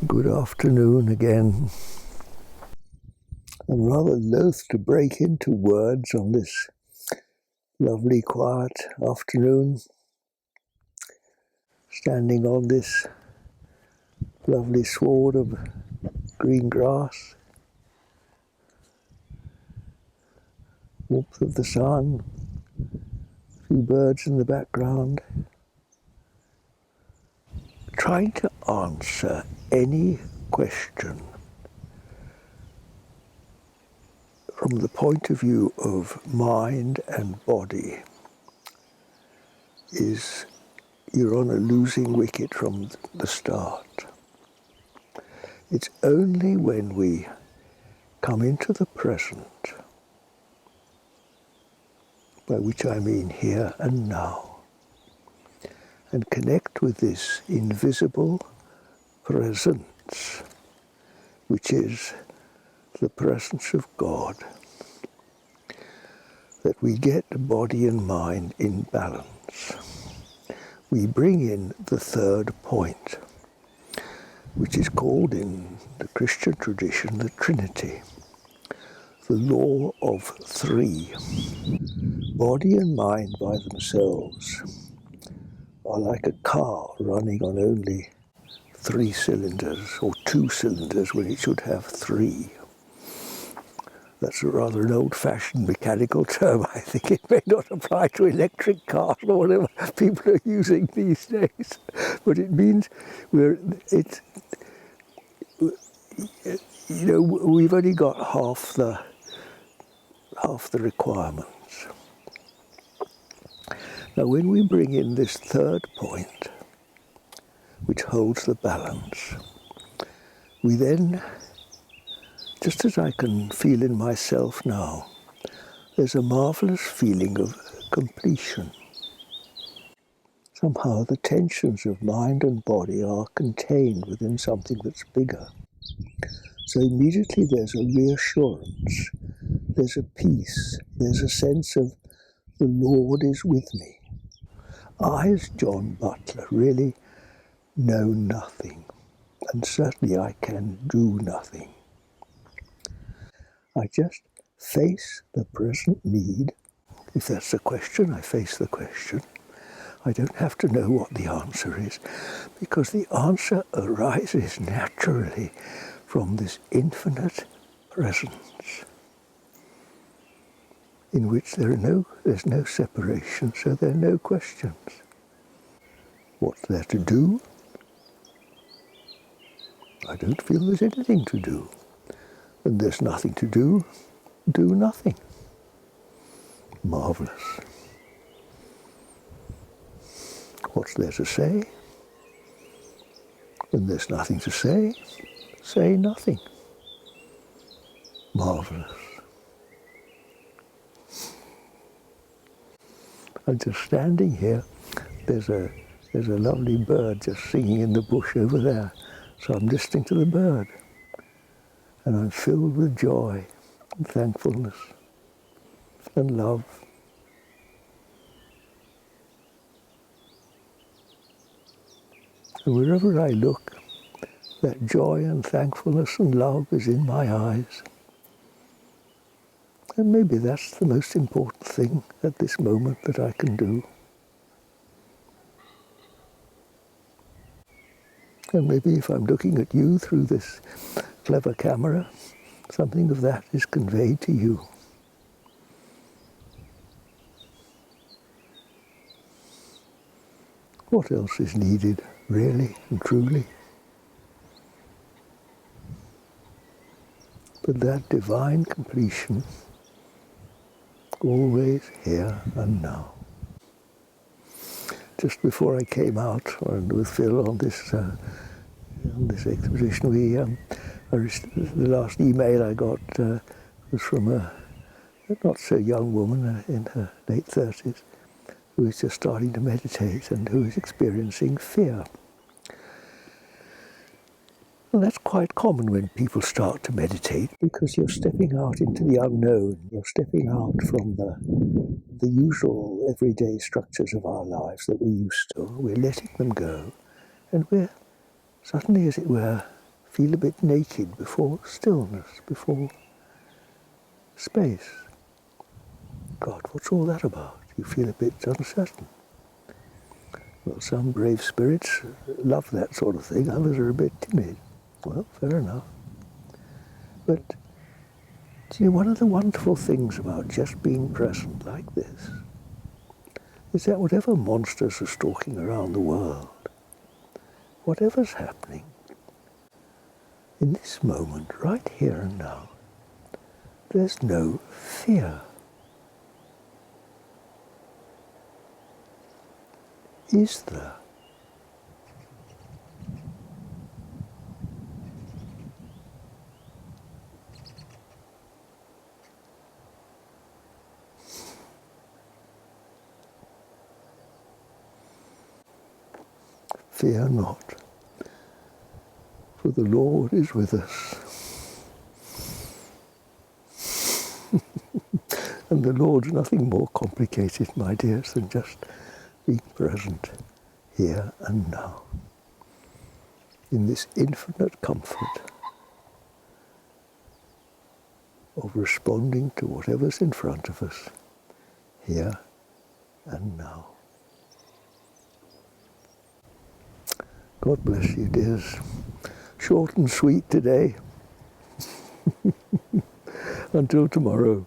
Good afternoon again. I'm rather loath to break into words on this lovely quiet afternoon, standing on this lovely sward of green grass, warmth of the sun, a few birds in the background, trying to answer any question from the point of view of mind and body is you're on a losing wicket from the start. It's only when we come into the present, by which I mean here and now, and connect with this invisible presence, which is the presence of God, that we get body and mind in balance. We bring in the third point, which is called in the Christian tradition the Trinity, the law of three. Body and mind by themselves are like a car running on only 3 cylinders, or 2 cylinders when it should have 3. That's rather an old-fashioned mechanical term. I think it may not apply to electric cars or whatever people are using these days. But it means we've only got half the requirements. Now, when we bring in this third point, which holds the balance, we then, just as I can feel in myself now, there's a marvelous feeling of completion. Somehow the tensions of mind and body are contained within something that's bigger. So immediately there's a reassurance, there's a peace, there's a sense of the Lord is with me. I, as John Butler, really know nothing, and certainly I can do nothing. I just face the present need. If that's the question, I face the question. I don't have to know what the answer is, because the answer arises naturally from this infinite presence, in which there's no separation, so there are no questions. What's there to do? I don't feel there's anything to do. And there's nothing to do nothing. Marvelous. What's there to say? When there's nothing to say nothing. Marvelous. I'm just standing here. There's a lovely bird just singing in the bush over there. So I'm listening to the bird. And I'm filled with joy and thankfulness and love. And wherever I look, that joy and thankfulness and love is in my eyes. And maybe that's the most important thing at this moment that I can do. And maybe if I'm looking at you through this clever camera, something of that is conveyed to you. What else is needed, really and truly? But that divine completion, always here and now. Just before I came out with Phil on this exhibition, the last email I got was from a not so young woman in her late 30s who is just starting to meditate and who is experiencing fear. And that's quite common when people start to meditate, because you're stepping out into the unknown. You're stepping out from the usual everyday structures of our lives that we're used to. We're letting them go, and we're suddenly, as it were, feel a bit naked before stillness, before space. God, what's all that about? You feel a bit uncertain. Well, some brave spirits love that sort of thing, others are a bit timid. Well, fair enough. But, do you know, one of the wonderful things about just being present like this is that whatever monsters are stalking around the world, whatever's happening, in this moment, right here and now, there's no fear. Is there? Fear not, for the Lord is with us. And the Lord's nothing more complicated, my dears, than just being present here and now, in this infinite comfort of responding to whatever's in front of us, here and now. God bless you, dears. Short and sweet today. Until tomorrow.